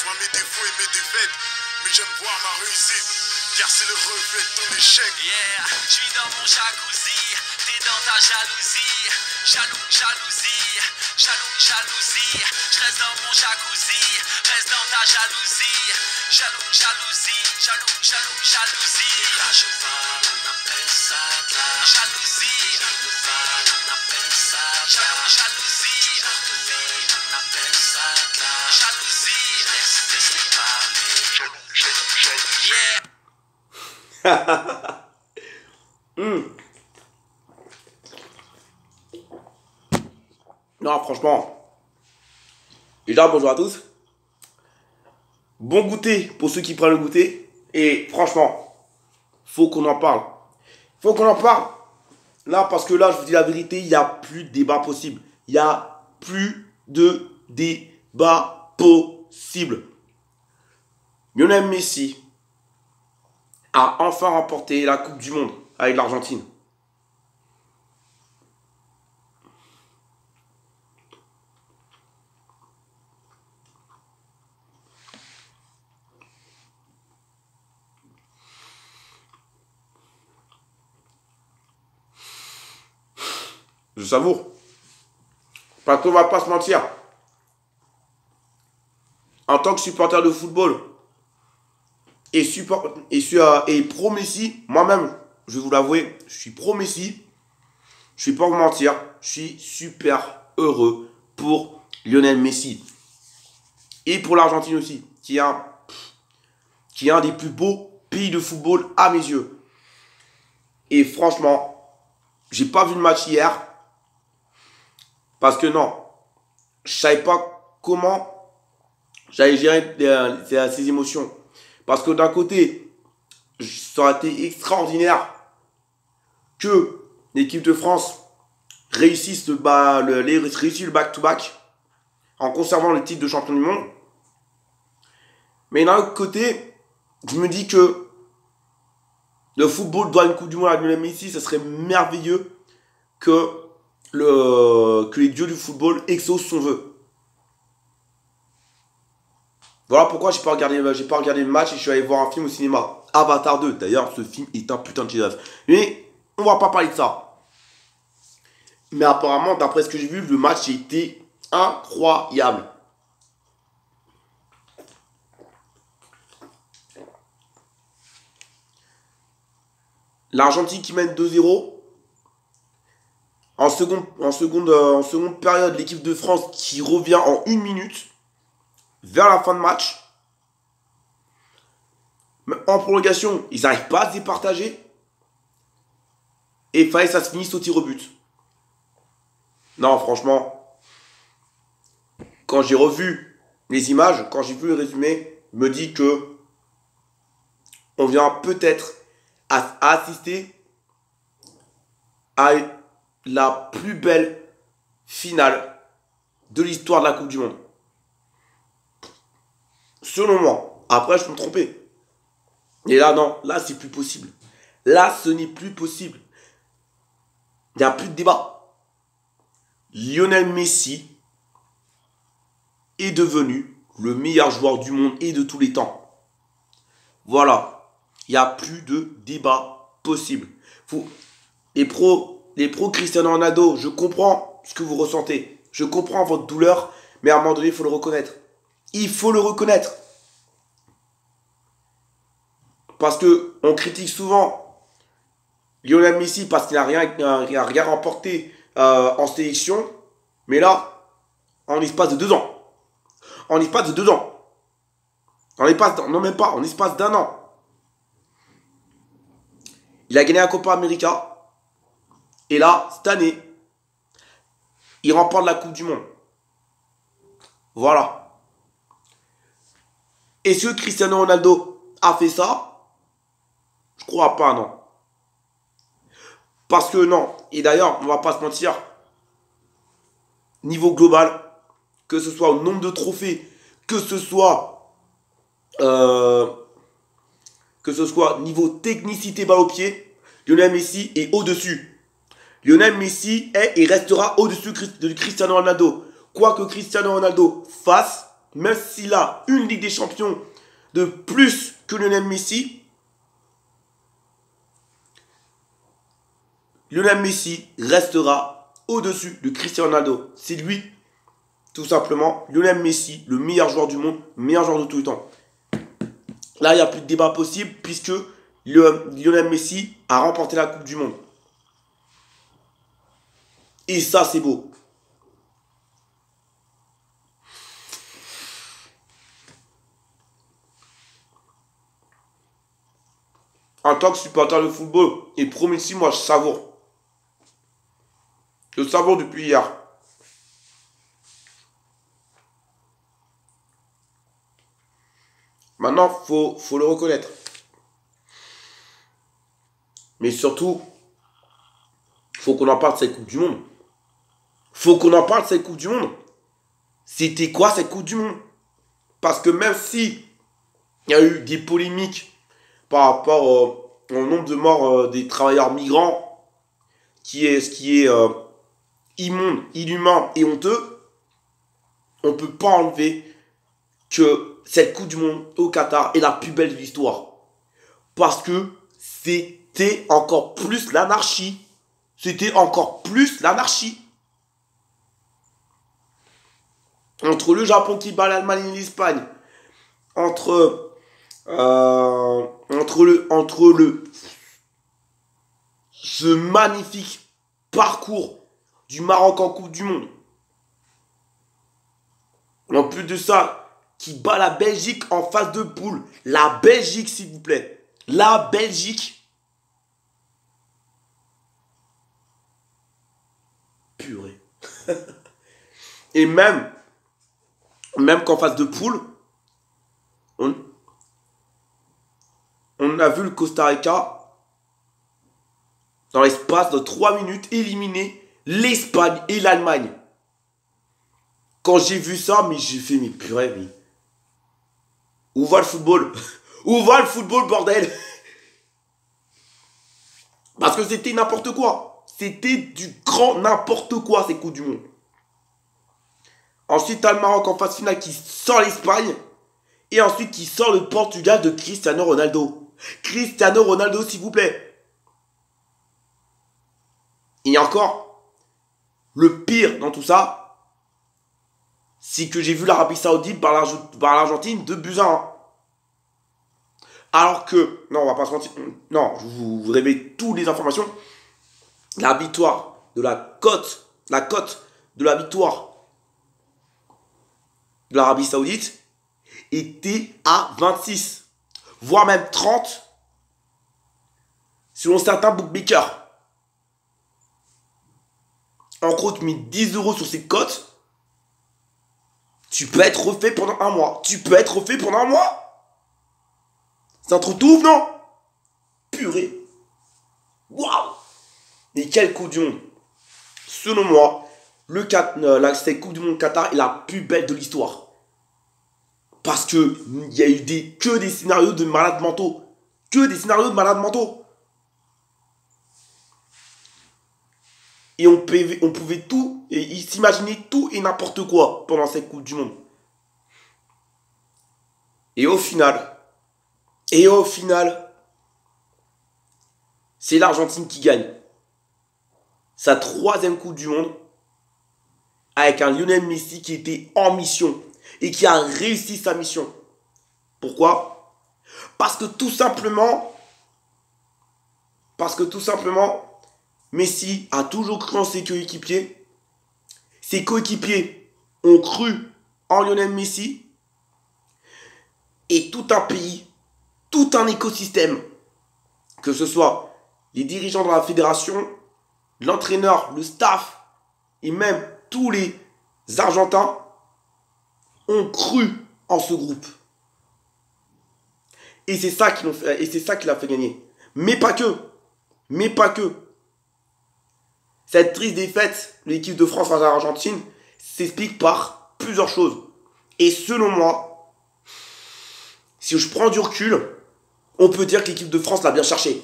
vois mes défauts et mes défaites, mais j'aime voir ma réussite, car c'est le reflet de ton échec. Yeah, je suis dans mon jacuzzi, t'es dans ta jalousie. Jalousie, je reste dans mon jacuzzi, reste dans ta jalousie. Jalousie. La cheval, on appelle ça de la jalousie. On appelle ça de la jalousie. On appelle ça de la jalousie. Laisse-les parler. Non, franchement. Déjà, bonjour à tous. Bon goûter pour ceux qui prennent le goûter. Et franchement, faut qu'on en parle. Faut qu'on en parle. Là, parce que là, je vous dis la vérité, il n'y a plus de débat possible. Il n'y a plus de débat possible. Lionel Messi a enfin remporté la Coupe du Monde avec l'Argentine. Je savoure. Parce qu'on va pas se mentir. En tant que supporter de football et pro Messi, moi-même, je vais vous l'avouer, je suis pro Messi. Je ne vais pas vous mentir, je suis super heureux pour Lionel Messi. Et pour l'Argentine aussi, qui est un des plus beaux pays de football à mes yeux. Et franchement, j'ai pas vu le match hier. Parce que non, je savais pas comment j'allais gérer ces émotions. Parce que d'un côté, ça aurait été extraordinaire que l'équipe de France réussisse le back-to-back en conservant le titre de champion du monde. Mais d'un autre côté, je me dis que le football doit une Coupe du Monde à Lionel Messi. Ce serait merveilleux que les dieux du football exaucent son vœu. Voilà pourquoi j'ai pas regardé le match et je suis allé voir un film au cinéma. Avatar 2. D'ailleurs, ce film est un putain de chef-d'œuvre. Mais on va pas parler de ça. Mais apparemment, d'après ce que j'ai vu, le match était incroyable. L'Argentine qui mène 2-0. En seconde période, l'équipe de France qui revient en 1 minute vers la fin de match. Mais en prolongation, ils n'arrivent pas à se départager. Et il fallait que ça se finisse au tir au but. Non, franchement, quand j'ai revu les images, quand j'ai vu le résumé, je me dis que on vient peut-être à assister à la plus belle finale de l'histoire de la Coupe du Monde. Selon moi. Après, je peux me tromper. Et là, non. Là, c'est plus possible. Là, ce n'est plus possible. Il n'y a plus de débat. Lionel Messi est devenu le meilleur joueur du monde et de tous les temps. Voilà. Il n'y a plus de débat possible. Les pros Cristiano Ronaldo, je comprends ce que vous ressentez. Je comprends votre douleur, mais à un moment donné, il faut le reconnaître. Il faut le reconnaître. Parce qu'on critique souvent Lionel Messi parce qu'il n'a rien remporté en sélection. Mais là, en l'espace de 2 ans. En l'espace de 2 ans. En l'espace d'un an. Il a gagné la Copa América. Et là, cette année, il remporte la Coupe du Monde. Voilà. Est-ce que Cristiano Ronaldo a fait ça? Je crois pas, non. Parce que non. Et d'ailleurs, on va pas se mentir. Niveau global, que ce soit au nombre de trophées, que ce soit niveau technicité balle au pied, Lionel Messi est au-dessus. Lionel Messi est et restera au-dessus de Cristiano Ronaldo. Quoi que Cristiano Ronaldo fasse, même s'il a une Ligue des Champions de plus que Lionel Messi, Lionel Messi restera au-dessus de Cristiano Ronaldo. C'est lui, tout simplement, Lionel Messi, le meilleur joueur du monde, le meilleur joueur de tout le temps. Là, il n'y a plus de débat possible puisque Lionel Messi a remporté la Coupe du Monde. Et ça, c'est beau. En tant que supporter de football et pro Messi, moi, je savoure. Je savoure depuis hier. Maintenant, faut le reconnaître. Mais surtout, faut qu'on en parle de cette Coupe du Monde. Faut qu'on en parle de cette Coupe du Monde. C'était quoi cette Coupe du Monde? Parce que même si il y a eu des polémiques par rapport au nombre de morts des travailleurs migrants, ce qui est immonde, inhumain et honteux, on ne peut pas enlever que cette Coupe du Monde au Qatar est la plus belle de l'histoire. Parce que c'était encore plus l'anarchie. C'était encore plus l'anarchie. Entre le Japon qui bat l'Allemagne et l'Espagne, entre ce magnifique parcours du Maroc en Coupe du Monde. En plus de ça, qui bat la Belgique en phase de poule. La Belgique, s'il vous plaît. La Belgique. Purée. Et même qu'en phase de poule, on a vu le Costa Rica, dans l'espace de 3 minutes, éliminer l'Espagne et l'Allemagne. Quand j'ai vu ça, mais j'ai fait, mais purée, mais... Où va le football? Où va le football, bordel? Parce que c'était n'importe quoi. C'était du grand n'importe quoi, ces coups du monde. Ensuite, t'as le Maroc en phase finale qui sort l'Espagne. Et ensuite, qui sort le Portugal de Cristiano Ronaldo. Cristiano Ronaldo, s'il vous plaît. Et encore, le pire dans tout ça, c'est que j'ai vu l'Arabie Saoudite par l'Argentine 2-1. Alors que, non, on va pas se mentir, non, je vous révèle toutes les informations. La victoire de la cote de la victoire de l'Arabie Saoudite était à 26, voire même 30, selon certains bookmakers. En gros, tu mets 10 € sur ces cotes. Tu peux être refait pendant un mois. C'est un truc de ouf, non? Purée. Waouh. Mais quel coup du monde. Selon moi, cette Coupe du Monde Qatar est la plus belle de l'histoire. Parce que il y a eu que des scénarios de malades mentaux. Et on pouvait tout, et s'imaginer tout et n'importe quoi pendant cette Coupe du Monde. Et au final, c'est l'Argentine qui gagne sa 3e Coupe du Monde avec un Lionel Messi qui était en mission et qui a réussi sa mission. Pourquoi? Parce que tout simplement, Messi a toujours cru en ses coéquipiers. Ses coéquipiers ont cru en Lionel Messi. Et tout un pays, tout un écosystème, que ce soit les dirigeants de la fédération, l'entraîneur, le staff, et même tous les Argentins, ont cru en ce groupe. Et c'est ça qui l'a fait gagner. Mais pas que. Cette triste défaite de l'équipe de France face à l'Argentine s'explique par plusieurs choses. Et selon moi, si je prends du recul, on peut dire que l'équipe de France l'a bien cherché.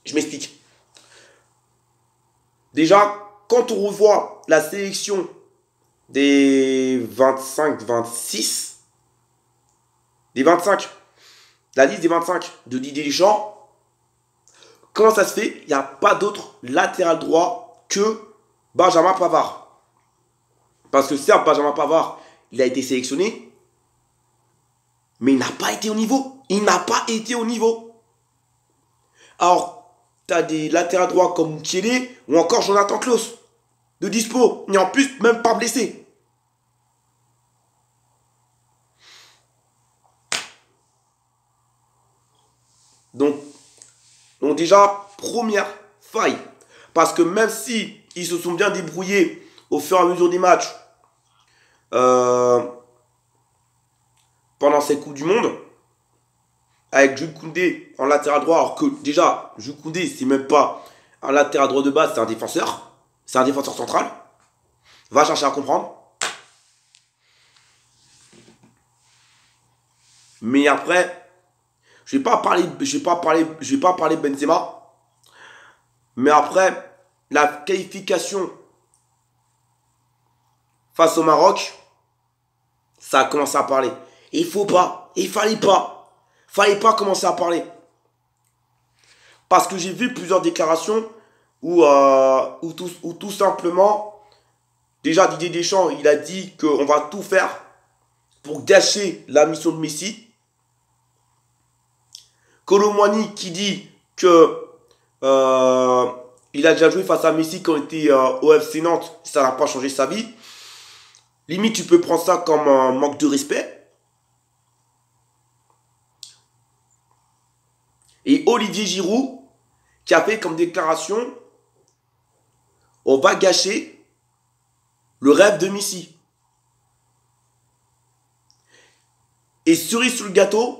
Je m'explique. Déjà, quand on revoit la sélection des 25-26, des 25, la liste des 25 de Didier Deschamps, comment ça se fait? Il n'y a pas d'autre latéral droit que Benjamin Pavard. Parce que certes, Benjamin Pavard, il a été sélectionné, mais il n'a pas été au niveau. Il n'a pas été au niveau. Alors, tu as des latérales droits comme Mukiele ou encore Jonathan Klaus de dispo. Et en plus, même pas blessé. Donc déjà, première faille. Parce que même si ils se sont bien débrouillés au fur et à mesure des matchs pendant ces Coupes du Monde, avec Jules Koundé en latéral droit, alors que déjà, Jules Koundé, c'est même pas un latéral droit de base, c'est un défenseur. C'est un défenseur central. Va chercher à comprendre. Mais après, je vais pas parler Benzema. Mais après, la qualification face au Maroc, ça a commencé à parler. Et il fallait pas commencer à parler. Parce que j'ai vu plusieurs déclarations où tout simplement, déjà Didier Deschamps, il a dit qu'on va tout faire pour gâcher la mission de Messi. Kolo Muani qui dit que il a déjà joué face à Messi quand il était au FC Nantes, ça n'a pas changé sa vie. Limite, tu peux prendre ça comme un manque de respect. Et Olivier Giroud qui a fait comme déclaration: on va gâcher le rêve de Messi. Et cerise sur le gâteau,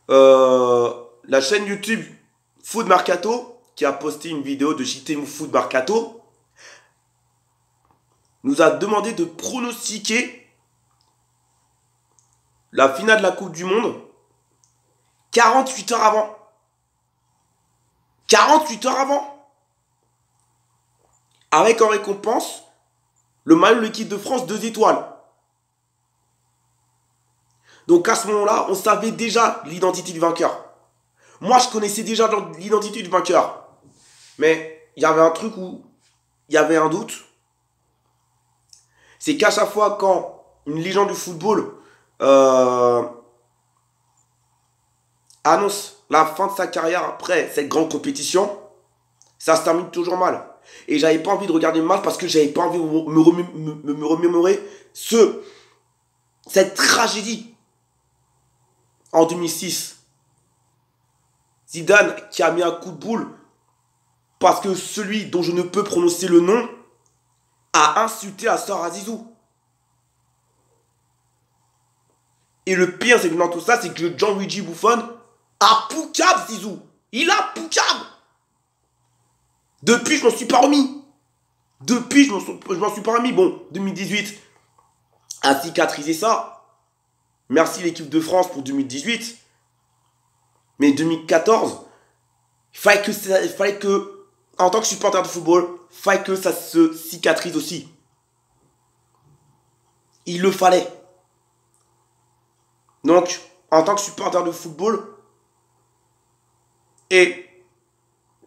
la chaîne YouTube Food Mercato, qui a posté une vidéo de JT Food Mercato, nous a demandé de pronostiquer la finale de la Coupe du Monde 48 heures avant. 48 heures avant. Avec en récompense le maillot de l'équipe de France 2 étoiles. Donc à ce moment-là, on savait déjà l'identité du vainqueur. Moi, je connaissais déjà l'identité du vainqueur. Mais il y avait un truc où il y avait un doute. C'est qu'à chaque fois quand une légende du football annonce la fin de sa carrière après cette grande compétition, ça se termine toujours mal. Et j'avais pas envie de regarder le match parce que j'avais pas envie de me remémorer cette tragédie. En 2006, Zidane qui a mis un coup de boule parce que celui dont je ne peux prononcer le nom a insulté la sœur à Zizou. Et le pire, c'est que dans tout ça, c'est que Gianluigi Buffon a poucave Zizou. Il a poucave. Depuis, je m'en suis pas remis. Depuis, je m'en suis pas remis. Bon, 2018 a cicatrisé ça. Merci l'équipe de France pour 2018. Mais 2014, il fallait que, en tant que supporter de football, il fallait que ça se cicatrise aussi. Il le fallait. Donc, en tant que supporter de football, et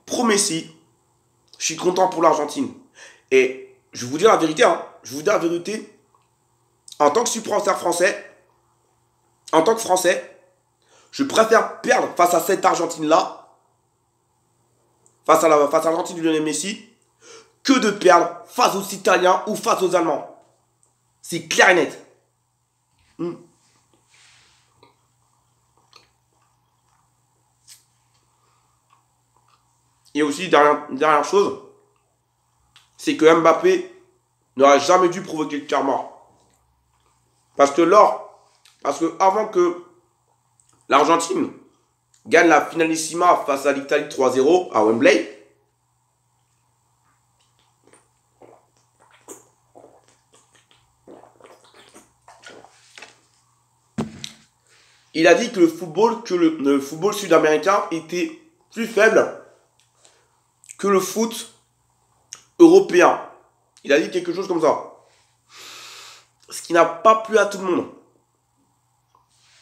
pro Messi, je suis content pour l'Argentine. Et je vais vous dire la vérité, en tant que supporter français, en tant que Français, je préfère perdre face à cette Argentine-là, face à l'Argentine de Lionel Messi, que de perdre face aux Italiens ou face aux Allemands. C'est clair et net. Et aussi, dernière chose, c'est que Mbappé n'aurait jamais dû provoquer le karma. Parce que avant que l'Argentine gagne la finalissima face à l'Italie 3-0 à Wembley, il a dit que le football sud-américain était plus faible que le foot européen. Il a dit quelque chose comme ça. Ce qui n'a pas plu à tout le monde.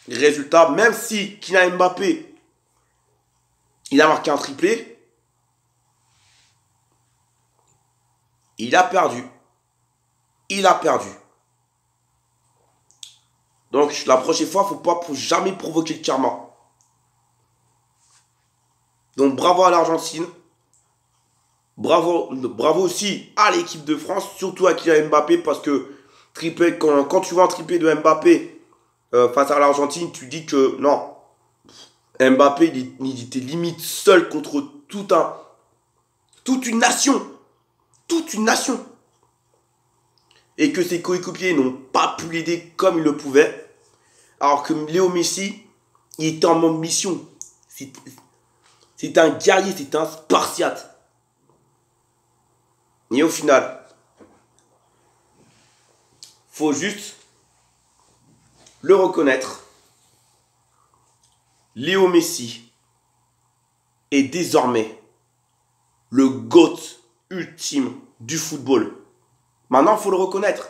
Résultat, même si Kylian Mbappé, il a marqué un triplé, il a perdu. Il a perdu. Donc, la prochaine fois, faut jamais provoquer le karma. Donc, bravo à l'Argentine. Bravo aussi à l'équipe de France, surtout à Kylian Mbappé, parce que triplé, quand tu vois un triplé de Mbappé face à l'Argentine, tu dis que non, Mbappé, il était limite seul contre toute une nation. Toute une nation. Et que ses coéquipiers n'ont pas pu l'aider comme ils le pouvaient. Alors que Léo Messi, il était en mode mission. C'est un guerrier, c'est un spartiate. Et au final, faut juste le reconnaître. Léo Messi est désormais le GOAT ultime du football. Maintenant, il faut le reconnaître.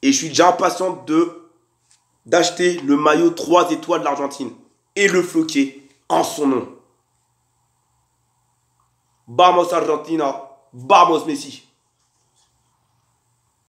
Et je suis déjà impatient d'acheter le maillot 3 étoiles de l'Argentine et le floquer en son nom. Vamos Argentina, vamos Messi.